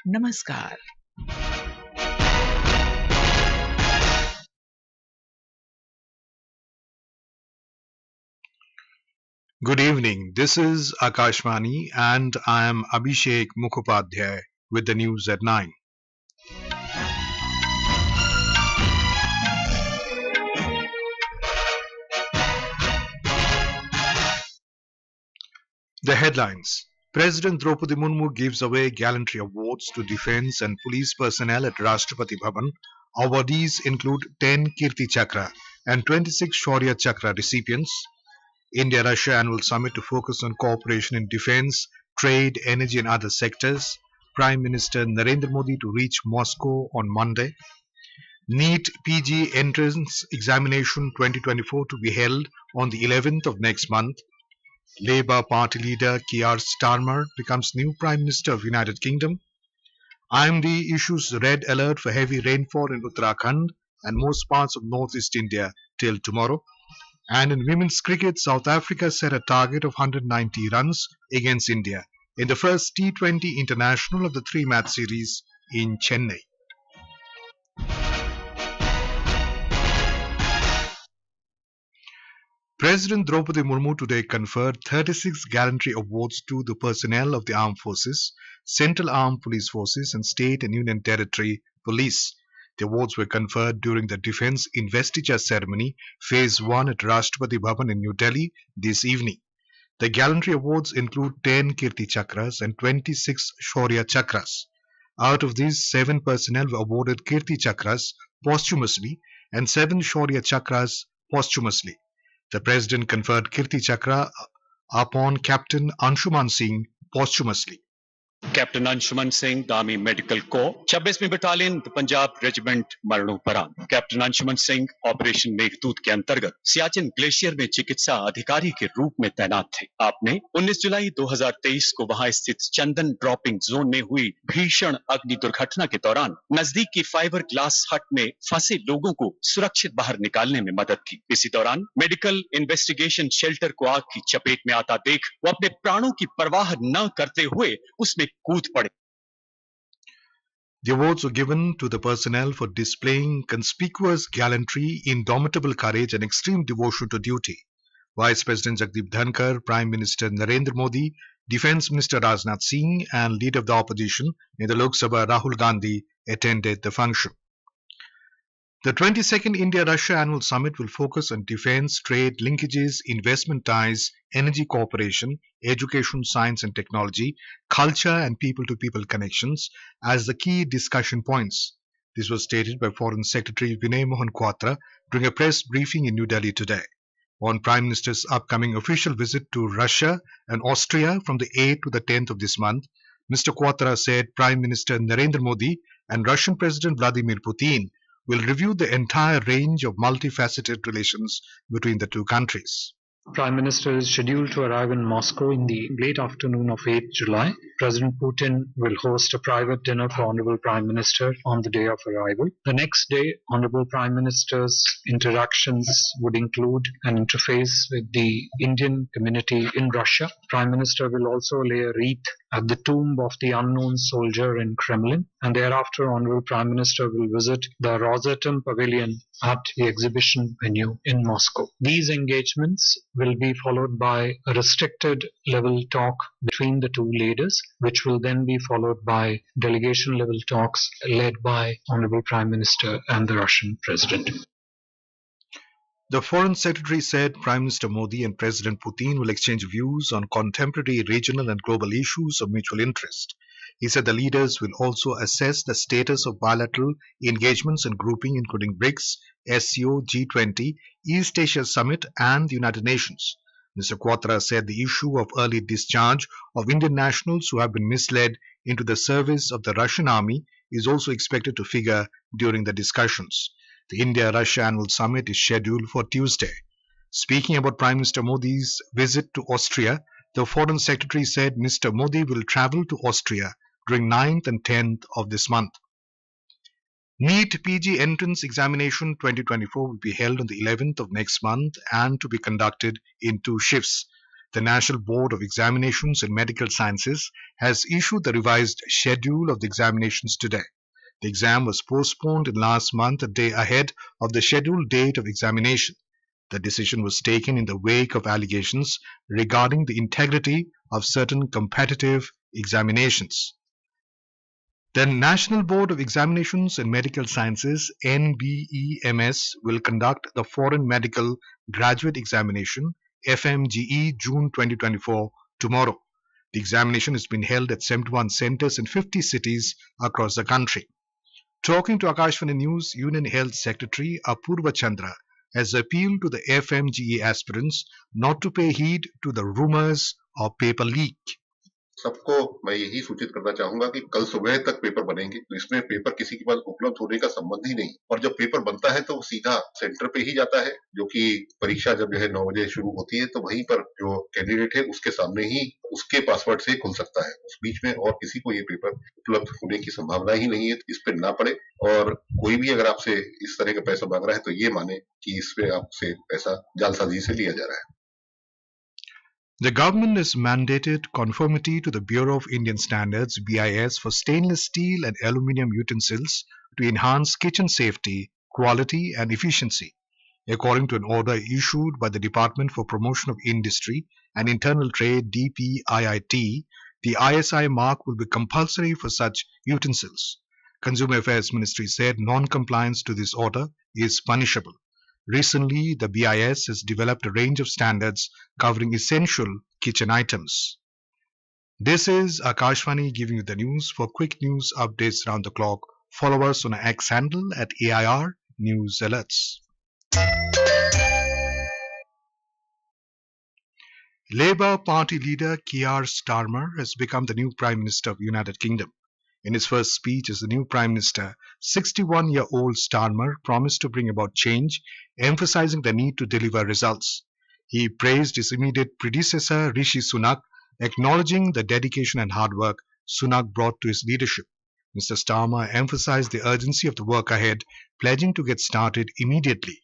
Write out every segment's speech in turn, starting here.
नमस्कार। Good evening. This is Akashvani and I am Abhishek Mukhopadhyay with the news at 9. The headlines. President Droupadi Murmu gives away Gallantry Awards to defense and police personnel at Rashtrapati Bhavan. Awardees include 10 Kirti Chakra and 26 Shaurya Chakra recipients. India-Russia Annual Summit to focus on cooperation in defense, trade, energy and other sectors. Prime Minister Narendra Modi to reach Moscow on Monday. NEET-PG Entrance Examination 2024 to be held on the 11th of next month. Labour Party leader Keir Starmer becomes new Prime Minister of United Kingdom. IMD issues red alert for heavy rainfall in Uttarakhand and most parts of northeast India till tomorrow. And in women's cricket, South Africa set a target of 190 runs against India in the first T20 International of the three-match series in Chennai. President Droupadi Murmu today conferred 36 Gallantry Awards to the personnel of the armed forces, Central Armed Police Forces and State and Union Territory Police. The awards were conferred during the Defence Investiture Ceremony, Phase 1 at Rashtrapati Bhavan in New Delhi this evening. The Gallantry Awards include 10 Kirti Chakras and 26 Shaurya Chakras. Out of these, 7 personnel were awarded Kirti Chakras posthumously and 7 Shaurya Chakras posthumously. The President conferred Kirti Chakra upon Captain Anshuman Singh posthumously. Captain Anshuman Singh दामी medical को 26वीं battalion Punjab regiment मरणोपरांत captain Anshuman Singh operation Meghdoot के अंतर्गत Siachen glacier में चिकित्सा अधिकारी के रूप में तैनात थे। आपने 19 जुलाई 2023 को वहां स्थित चंदन ड्रॉपिंग जोन में हुई भीषण अग्नि दुर्घटना के दौरान नजदीक की फाइबर ग्लास हट में फंसे लोगों को सुरक्षित बाहर निकालने में मदद की। इसी दौरान मेडिकल इन्वेस्टिगेशन शेल्टर को आग की चपेट में आता देख वो अपने प्राणों की परवाह न करते हुए उसमें कूद पड़े। The awards were given to the personnel for displaying conspicuous gallantry, indomitable courage and extreme devotion to duty. Vice President Jagdeep Dhankar, Prime Minister Narendra Modi, Defence Minister Rajnath Singh and Leader of the Opposition in the Lok Sabha Rahul Gandhi attended the function. The 22nd India-Russia Annual Summit will focus on defence, trade, linkages, investment ties, energy cooperation, education, science and technology, culture and people-to-people connections as the key discussion points. This was stated by Foreign Secretary Vinay Mohan Kwatra during a press briefing in New Delhi today. On Prime Minister's upcoming official visit to Russia and Austria from the 8th to the 10th of this month, Mr. Kwatra said Prime Minister Narendra Modi and Russian President Vladimir Putin will review the entire range of multifaceted relations between the two countries. Prime Minister is scheduled to arrive in Moscow in the late afternoon of 8th July. President Putin will host a private dinner for Honorable Prime Minister on the day of arrival. The next day, Honorable Prime Minister's interactions would include an interface with the Indian community in Russia. Prime Minister will also lay a wreath at the tomb of the unknown soldier in Kremlin, and thereafter Honorable Prime Minister will visit the Rosatom Pavilion at the exhibition venue in Moscow. These engagements will be followed by a restricted level talk between the two leaders, which will then be followed by delegation level talks led by Honorable Prime Minister and the Russian President. The Foreign Secretary said Prime Minister Modi and President Putin will exchange views on contemporary regional and global issues of mutual interest. He said the leaders will also assess the status of bilateral engagements and grouping including BRICS, SCO, G20, East Asia Summit and the United Nations. Mr. Kwatra said the issue of early discharge of Indian nationals who have been misled into the service of the Russian army is also expected to figure during the discussions. The India-Russia Annual Summit is scheduled for Tuesday. Speaking about Prime Minister Modi's visit to Austria, the Foreign Secretary said Mr. Modi will travel to Austria during 9th and 10th of this month. NEET-PG Entrance Examination 2024 will be held on the 11th of next month and to be conducted in 2 shifts. The National Board of Examinations in Medical Sciences has issued the revised schedule of the examinations today. The exam was postponed in last month, a day ahead of the scheduled date of examination. The decision was taken in the wake of allegations regarding the integrity of certain competitive examinations. The National Board of Examinations in Medical Sciences (NBEMS) will conduct the Foreign Medical Graduate Examination (FMGE) June 2024 tomorrow. The examination has been held at 71 centers in 50 cities across the country. Talking to Akashvani News, Union Health Secretary Apurva Chandra has appealed to the FMGE aspirants not to pay heed to the rumors of paper leak. सबको मैं यही सूचित करना चाहूंगा कि कल सुबह तक पेपर बनेंगे, तो इसमें पेपर किसी के पास उपलब्ध होने का संबंध ही नहीं, और जब पेपर बनता है तो सीधा सेंटर पे ही जाता है, जो कि परीक्षा जब 9 बजे शुरू होती है तो वहीं पर जो कैंडिडेट है उसके सामने ही उसके पासवर्ड से खुल सकता है। उस बीच में और किसी को ये पेपर उपलब्ध होने की संभावना ही नहीं है। इस पे ना पड़े, और कोई भी अगर आपसे इस तरह का पैसा मांग रहा है तो ये माने कि इस पे आपसे पैसा जालसाजी से लिया जा रहा है। The government has mandated conformity to the Bureau of Indian Standards (BIS) for stainless steel and aluminium utensils to enhance kitchen safety, quality and efficiency. According to an order issued by the Department for Promotion of Industry and Internal Trade (DPIIT), the ISI mark will be compulsory for such utensils. Consumer Affairs Ministry said non-compliance to this order is punishable. Recently, the BIS has developed a range of standards covering essential kitchen items. This is Akashvani giving you the news. For quick news updates around the clock, follow us on our X handle at AIR News Alerts. Labour Party leader Keir Starmer has become the new Prime Minister of the United Kingdom. In his first speech as the new Prime Minister, 61-year-old Starmer promised to bring about change, emphasizing the need to deliver results. He praised his immediate predecessor Rishi Sunak, acknowledging the dedication and hard work Sunak brought to his leadership. Mr. Starmer emphasized the urgency of the work ahead, pledging to get started immediately.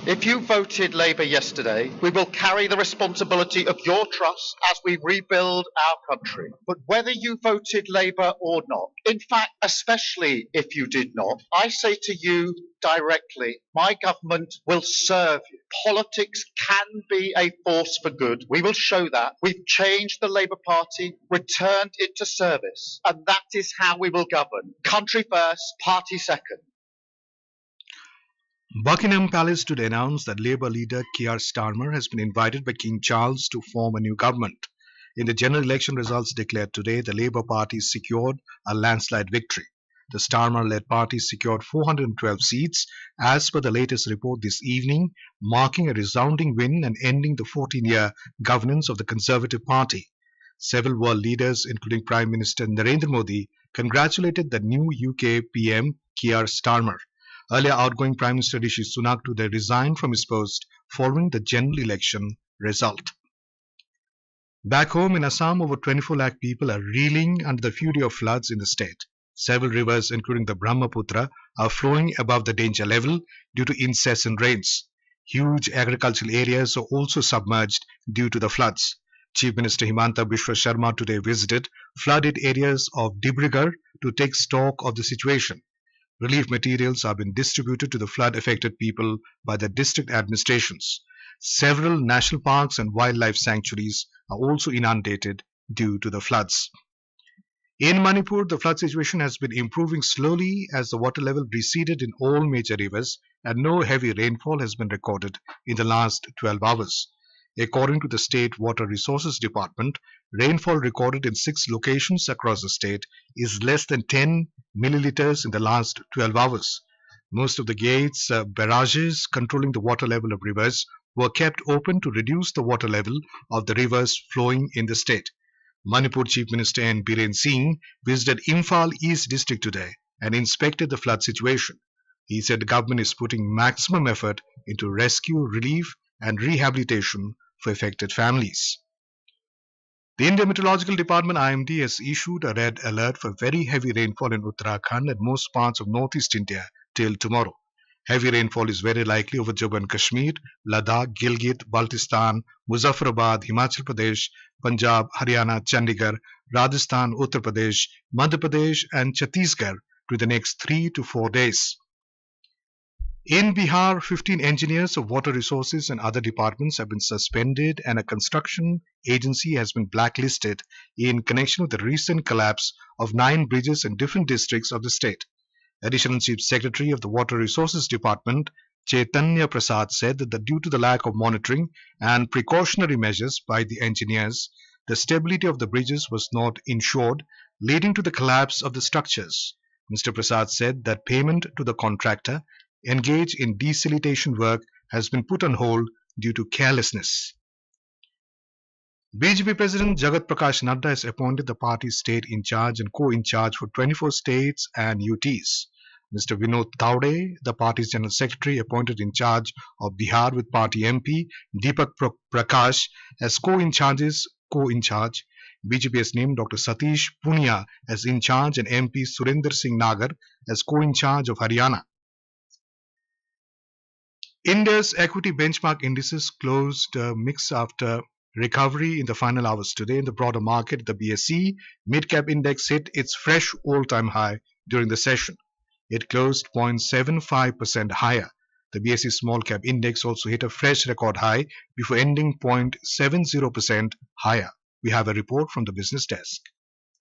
If you voted Labour yesterday, we will carry the responsibility of your trust as we rebuild our country. But whether you voted Labour or not, in fact, especially if you did not, I say to you directly, my government will serve you. Politics can be a force for good. We will show that. We've changed the Labour Party, returned it to service, and that is how we will govern. Country first, party second. Buckingham Palace today announced that Labour leader Keir Starmer has been invited by King Charles to form a new government. In the general election results declared today, the Labour Party secured a landslide victory. The Starmer-led party secured 412 seats as per the latest report this evening, marking a resounding win and ending the 14-year governance of the Conservative Party. Several world leaders, including Prime Minister Narendra Modi, congratulated the new UK PM Keir Starmer. Earlier, outgoing Prime Minister Rishi Sunak today resigned from his post following the general election result. Back home in Assam, over 24 lakh people are reeling under the fury of floods in the state. Several rivers, including the Brahmaputra, are flowing above the danger level due to incessant rains. Huge agricultural areas are also submerged due to the floods. Chief Minister Himanta Biswa Sharma today visited flooded areas of Dibrugarh to take stock of the situation. Relief materials have been distributed to the flood-affected people by the district administrations. Several national parks and wildlife sanctuaries are also inundated due to the floods. In Manipur, the flood situation has been improving slowly as the water level receded in all major rivers and no heavy rainfall has been recorded in the last 12 hours. According to the State Water Resources Department, rainfall recorded in 6 locations across the state is less than 10 milliliters in the last 12 hours. Most of the gates, barrages controlling the water level of rivers were kept open to reduce the water level of the rivers flowing in the state. Manipur Chief Minister N. Biren Singh visited Imphal East District today and inspected the flood situation. He said the government is putting maximum effort into rescue, relief and rehabilitation for affected families. The Indian Meteorological Department IMD has issued a red alert for very heavy rainfall in Uttarakhand and most parts of northeast India till tomorrow. Heavy rainfall is very likely over Jammu and Kashmir, Ladakh, Gilgit, Baltistan, Muzaffarabad, Himachal Pradesh, Punjab, Haryana, Chandigarh, Rajasthan, Uttar Pradesh, Madhya Pradesh and Chhattisgarh to the next 3 to 4 days. In Bihar, 15 engineers of water resources and other departments have been suspended and a construction agency has been blacklisted in connection with the recent collapse of 9 bridges in different districts of the state. Additional Chief Secretary of the Water Resources Department, Chaitanya Prasad, said that due to the lack of monitoring and precautionary measures by the engineers, the stability of the bridges was not ensured, leading to the collapse of the structures. Mr. Prasad said that payment to the contractor engaged in desiltation work has been put on hold due to carelessness. BJP President Jagat Prakash Nadda has appointed the party's state in charge and co-in charge for 24 states and UTs. Mr. Vinod Taude, the party's General Secretary, appointed in charge of Bihar with party MP Deepak Prakash as co-in charge. BJP has named Dr. Satish Punia as in charge and MP Surinder Singh Nagar as co-in charge of Haryana. India's equity benchmark indices closed mixed after recovery in the final hours today. In the broader market, the BSE mid-cap index hit its fresh all-time high during the session. It closed 0.75% higher. The BSE small cap index also hit a fresh record high before ending 0.70% higher. We have a report from the business desk.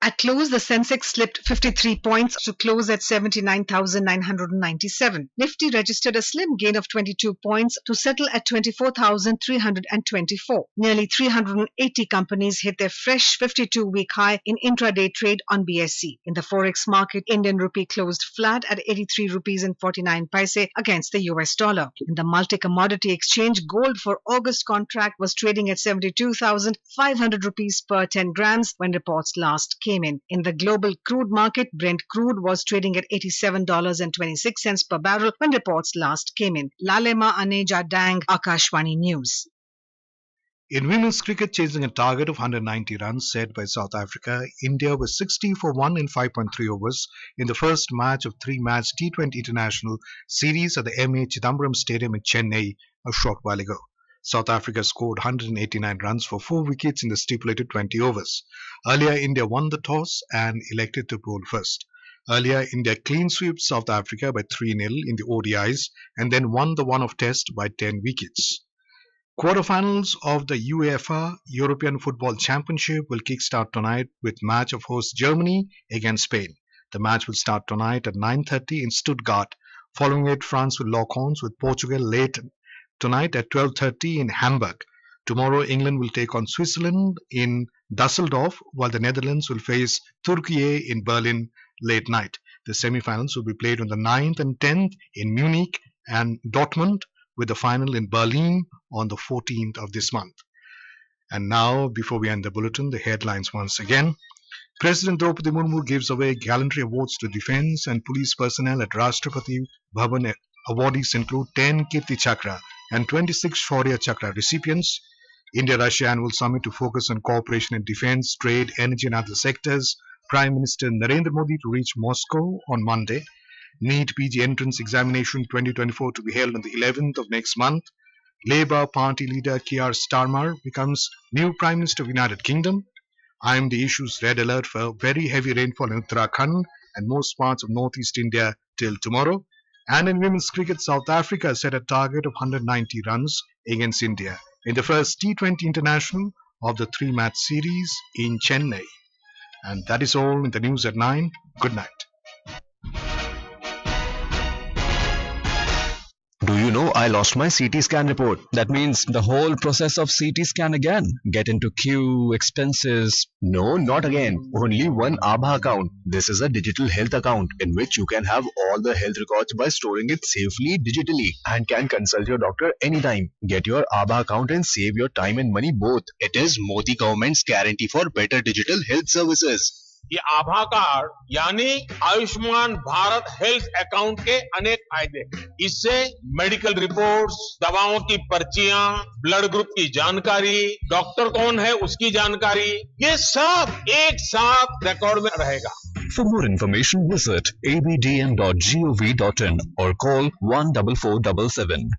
At close, the Sensex slipped 53 points to close at 79,997. Nifty registered a slim gain of 22 points to settle at 24,324. Nearly 380 companies hit their fresh 52-week high in intraday trade on BSE. In the forex market, Indian rupee closed flat at 83 rupees and 49 paise against the US dollar. In the multi-commodity exchange, gold for August contract was trading at 72,500 rupees per 10 grams when reports last came in. In the global crude market, Brent crude was trading at $87.26 per barrel when reports last came in. Lalema Aneja Dang, Akashvani News. In women's cricket, chasing a target of 190 runs set by South Africa, India was 60 for 1 in 5.3 overs in the first match of 3-match T20 International series at the M.A. Chidambaram Stadium in Chennai a short while ago. South Africa scored 189 runs for 4 wickets in the stipulated 20 overs. Earlier, India won the toss and elected to bowl first. Earlier, India clean swept South Africa by 3-0 in the ODIs and then won the one-off test by 10 wickets. Quarterfinals of the UEFA European Football Championship will kickstart tonight with match of host Germany against Spain. The match will start tonight at 9:30 in Stuttgart. Following it, France will lock horns with Portugal late tonight at 12:30 in Hamburg. Tomorrow, England will take on Switzerland in Dusseldorf, while the Netherlands will face Turkey in Berlin late night. The semi-finals will be played on the 9th and 10th in Munich and Dortmund, with the final in Berlin on the 14th of this month. And now, before we end the bulletin, the headlines once again. President Droupadi Murmu gives away Gallantry Awards to defense and police personnel at Rashtrapati Bhavan. Awardees include 10 Kirti Chakra and 26 Shaurya Chakra recipients. India-Russia Annual Summit to focus on cooperation in defense, trade, energy and other sectors. Prime Minister Narendra Modi to reach Moscow on Monday. NEET-PG Entrance Examination 2024 to be held on the 11th of next month. Labour Party leader Keir Starmer becomes new Prime Minister of United Kingdom. IMD issues red alert for very heavy rainfall in Uttarakhand and most parts of northeast India till tomorrow. And in women's cricket, South Africa set a target of 190 runs against India in the first T20 International of the 3-match series in Chennai. And that is all in the news at 9. Good night. Do you know I lost my CT scan report? That means the whole process of CT scan again. Get into queue, expenses. No, not again. Only one ABHA account. This is a digital health account in which you can have all the health records by storing it safely digitally and can consult your doctor anytime. Get your ABHA account and save your time and money both. It is Modi government's guarantee for better digital health services. ये आभा card यानी Ayushman Bharat health account के अनेक फायदे हैं। इससे medical reports, दवाओं की पर्चियां, ब्लड ग्रुप की जानकारी, डॉक्टर कौन है उसकी जानकारी, ये सब एक साथ रिकॉर्ड में रहेगा। For more information, visit abdn.gov.in or call 14477.